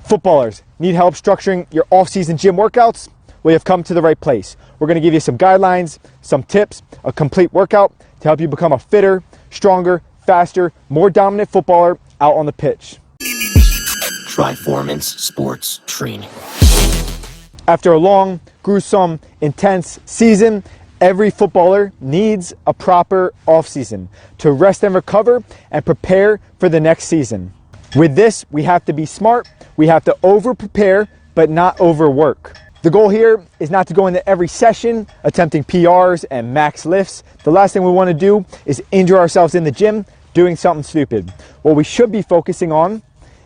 Footballers, need help structuring your off-season gym workouts? Well, you've come to the right place. We're going to give you some guidelines, some tips, a complete workout to help you become a fitter, stronger, faster, more dominant footballer out on the pitch. Triformance Sports Training. After a long, gruesome, intense season, every footballer needs a proper off-season to rest and recover and prepare for the next season. With this, we have to be smart. We have to over-prepare, but not overwork. The goal here is not to go into every session attempting PRs and max lifts. The last thing we want to do is injure ourselves in the gym doing something stupid. What we should be focusing on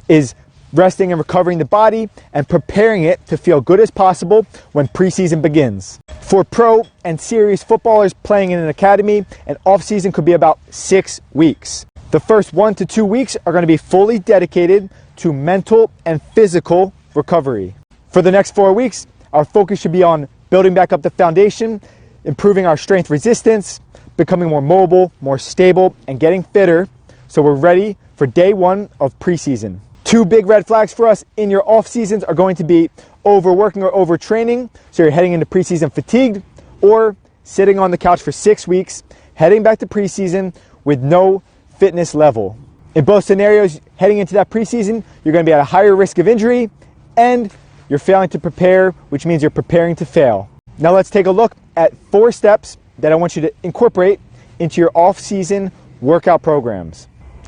is resting and recovering the body and preparing it to feel good as possible when preseason begins. For pro and serious footballers playing in an academy, an off-season could be about 6 weeks. The first 1 to 2 weeks are going to be fully dedicated to mental and physical recovery. For the next 4 weeks, our focus should be on building back up the foundation, improving our strength resistance, becoming more mobile, more stable, and getting fitter so we're ready for day 1 of preseason. 2 big red flags for us in your off seasons are going to be overworking or overtraining, so you're heading into preseason fatigued, or sitting on the couch for 6 weeks, heading back to preseason with no fitness level. In both scenarios, heading into that preseason, you're going to be at a higher risk of injury and you're failing to prepare, which means you're preparing to fail. Now let's take a look at 4 steps that I want you to incorporate into your off-season workout programs.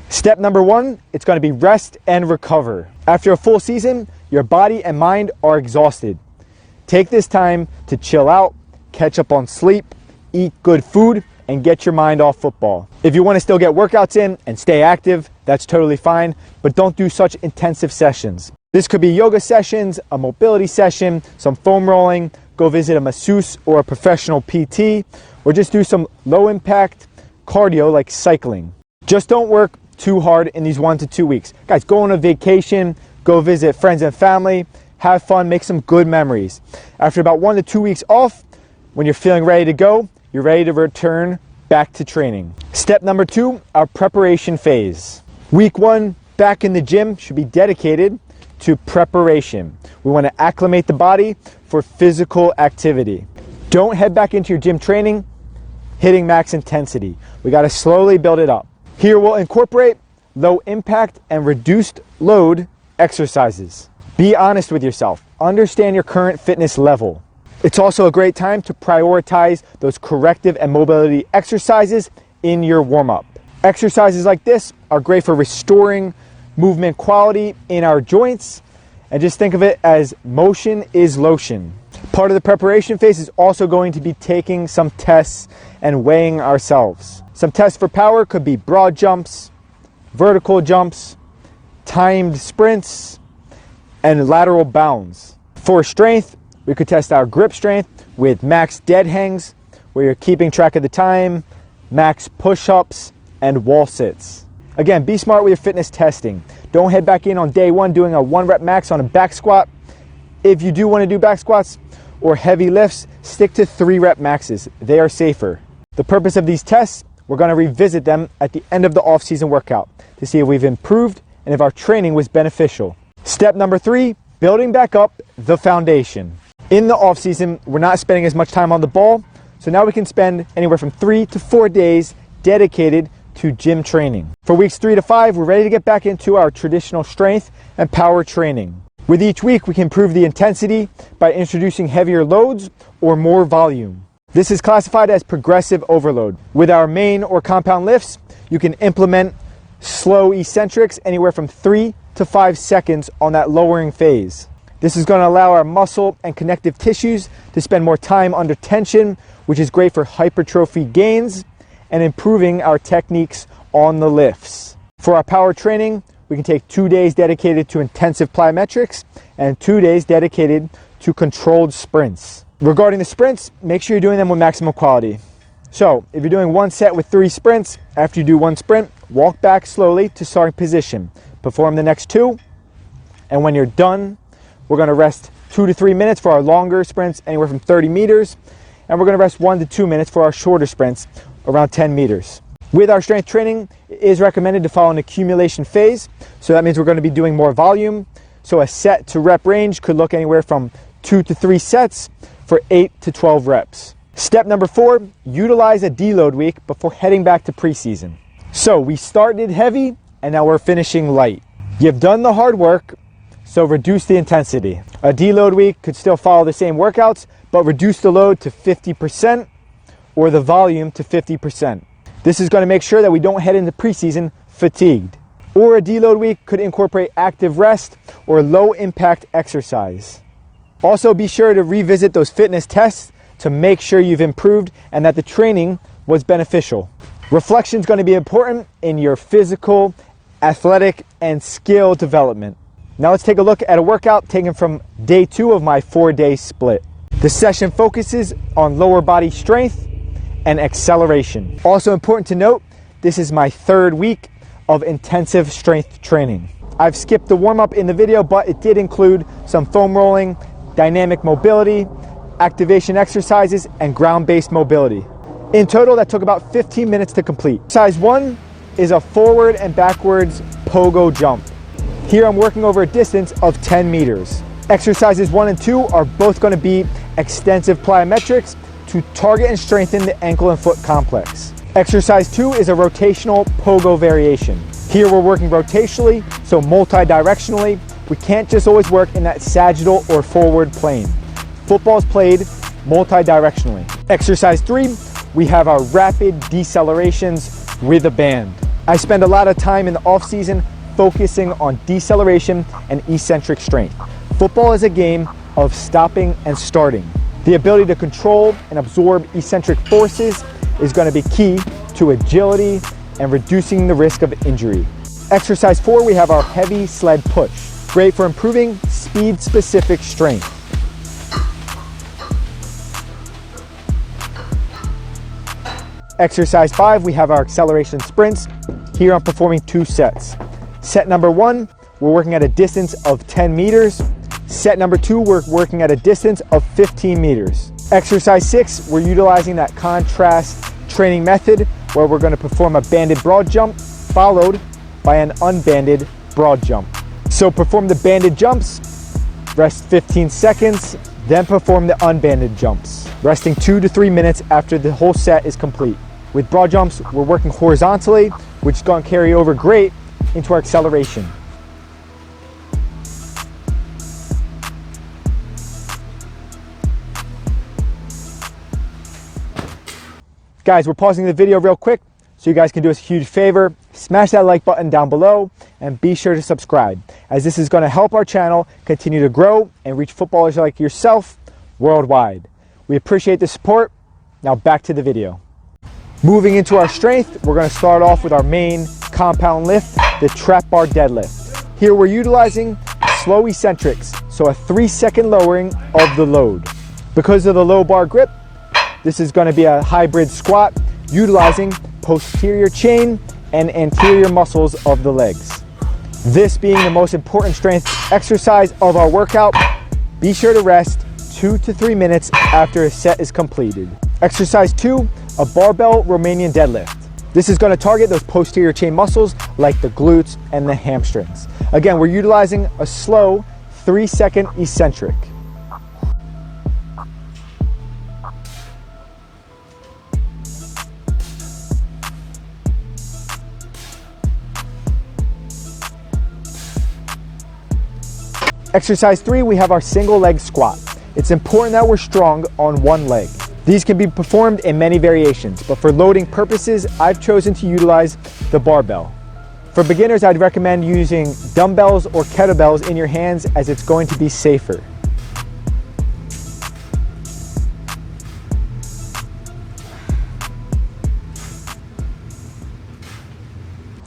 Step number 1, it's going to be rest and recover. After a full season, your body and mind are exhausted. Take this time to chill out, catch up on sleep, eat good food, and get your mind off football. If you want to still get workouts in and stay active, that's totally fine, but don't do such intensive sessions. This could be yoga sessions, a mobility session, some foam rolling, go visit a masseuse or a professional PT, or just do some low impact cardio like cycling. Just don't work too hard in these 1 to 2 weeks. Guys, go on a vacation, go visit friends and family, have fun, make some good memories. After about 1 to 2 weeks off, when you're feeling ready to go, you're ready to return back to training. Step number 2, our preparation phase. Week 1, back in the gym, should be dedicated to preparation. We want to acclimate the body for physical activity. Don't head back into your gym training hitting max intensity. We got to slowly build it up. Here we'll incorporate low impact and reduced load exercises. Be honest with yourself. Understand your current fitness level. It's also a great time to prioritize those corrective and mobility exercises in your warm-up. Exercises like this are great for restoring movement quality in our joints, and just think of it as motion is lotion. Part of the preparation phase is also going to be taking some tests and weighing ourselves. Some tests for power could be broad jumps, vertical jumps, timed sprints, and lateral bounds. For strength, we could test our grip strength with max dead hangs, where you're keeping track of the time, max push-ups, and wall sits. Again, be smart with your fitness testing. Don't head back in on day 1 doing a 1 rep max on a back squat. If you do want to do back squats or heavy lifts, stick to 3 rep maxes. They are safer. The purpose of these tests, we're going to revisit them at the end of the off-season workout to see if we've improved and if our training was beneficial. Step number 3, building back up the foundation. In the off-season, we're not spending as much time on the ball, so now we can spend anywhere from 3 to 4 days dedicated to gym training. For weeks 3 to 5, we're ready to get back into our traditional strength and power training. With each week, we can improve the intensity by introducing heavier loads or more volume. This is classified as progressive overload. With our main or compound lifts, you can implement slow eccentrics anywhere from 3 to 5 seconds on that lowering phase. This is going to allow our muscle and connective tissues to spend more time under tension, which is great for hypertrophy gains and improving our techniques on the lifts. For our power training, we can take 2 days dedicated to intensive plyometrics and 2 days dedicated to controlled sprints. Regarding the sprints, make sure you're doing them with maximum quality. So if you're doing 1 set with 3 sprints, after you do 1 sprint, walk back slowly to starting position. Perform the next 2, and when you're done, we're going to rest 2 to 3 minutes for our longer sprints, anywhere from 30 meters, and we're going to rest 1 to 2 minutes for our shorter sprints, around 10 meters. With our strength training, it is recommended to follow an accumulation phase, so that means we're going to be doing more volume, So a set to rep range could look anywhere from 2 to 3 sets for 8 to 12 reps. Step number 4, utilize a deload week before heading back to preseason. So we started heavy and now we're finishing light. You've done the hard work, so reduce the intensity. A deload week could still follow the same workouts, but reduce the load to 50% or the volume to 50%. This is going to make sure that we don't head into preseason fatigued. Or a deload week could incorporate active rest or low impact exercise. Also be sure to revisit those fitness tests to make sure you've improved and that the training was beneficial. Reflection is going to be important in your physical, athletic, and skill development. Now let's take a look at a workout taken from day 2 of my 4-day split. The session focuses on lower body strength and acceleration. Also important to note, this is my 3rd week of intensive strength training. I've skipped the warm-up in the video, but it did include some foam rolling, dynamic mobility, activation exercises, and ground-based mobility. In total, that took about 15 minutes to complete. Exercise 1 is a forward and backwards pogo jump. Here I'm working over a distance of 10 meters. Exercises 1 and 2 are both going to be extensive plyometrics to target and strengthen the ankle and foot complex. Exercise 2 is a rotational pogo variation. Here we're working rotationally, so multi-directionally. We can't just always work in that sagittal or forward plane. Football is played multi-directionally. Exercise 3, we have our rapid decelerations with a band. I spend a lot of time in the off season focusing on deceleration and eccentric strength. Football is a game of stopping and starting. The ability to control and absorb eccentric forces is going to be key to agility and reducing the risk of injury. Exercise 4, we have our heavy sled push. Great for improving speed-specific strength. Exercise 5, we have our acceleration sprints. Here I'm performing 2 sets. Set number 1, we're working at a distance of 10 meters. Set number 2, we're working at a distance of 15 meters. Exercise 6, we're utilizing that contrast training method where we're going to perform a banded broad jump followed by an unbanded broad jump. So perform the banded jumps, rest 15 seconds, then perform the unbanded jumps, resting 2 to 3 minutes after the whole set is complete. With broad jumps, we're working horizontally, which is going to carry over great into our acceleration. Guys, we're pausing the video real quick so you guys can do us a huge favor. Smash that like button down below and be sure to subscribe, as this is going to help our channel continue to grow and reach footballers like yourself worldwide. We appreciate the support. Now back to the video. Moving into our strength, we're going to start off with our main compound lift, the trap bar deadlift. Here we're utilizing slow eccentrics, so a 3-second lowering of the load. Because of the low bar grip, this is going to be a hybrid squat utilizing posterior chain and anterior muscles of the legs. This being the most important strength exercise of our workout, be sure to rest 2 to 3 minutes after a set is completed. Exercise 2, a barbell Romanian deadlift. This is going to target those posterior chain muscles like the glutes and the hamstrings. Again, we're utilizing a slow 3-second eccentric. Exercise 3, we have our single leg squat. It's important that we're strong on one leg. These can be performed in many variations, but for loading purposes, I've chosen to utilize the barbell. For beginners, I'd recommend using dumbbells or kettlebells in your hands, as it's going to be safer.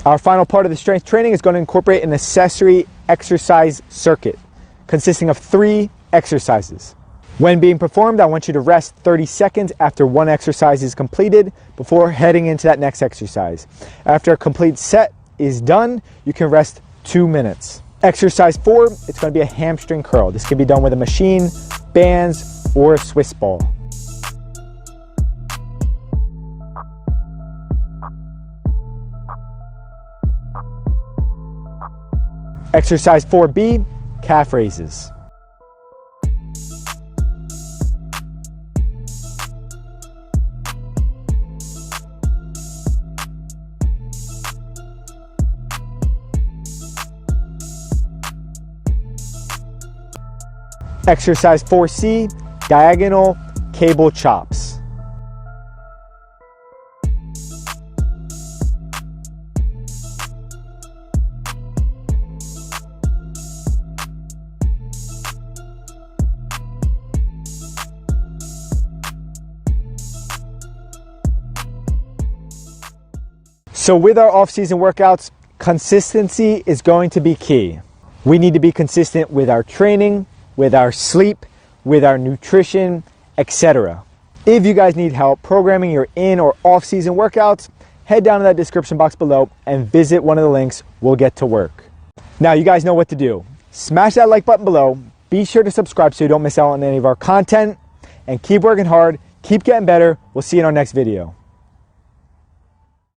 Our final part of the strength training is going to incorporate an accessory exercise circuit consisting of 3 exercises. When being performed, I want you to rest 30 seconds after one exercise is completed before heading into that next exercise. After a complete set is done, you can rest 2 minutes. Exercise 4, it's going to be a hamstring curl. This can be done with a machine, bands, or a Swiss ball. Exercise 4B, calf raises. Exercise 4C, diagonal cable chops. So with our off-season workouts, consistency is going to be key. We need to be consistent with our training, with our sleep, with our nutrition, etc. If you guys need help programming your in or off-season workouts, head down to that description box below and visit one of the links. We'll get to work. Now you guys know what to do. Smash that like button below. Be sure to subscribe so you don't miss out on any of our content. And keep working hard. Keep getting better. We'll see you in our next video.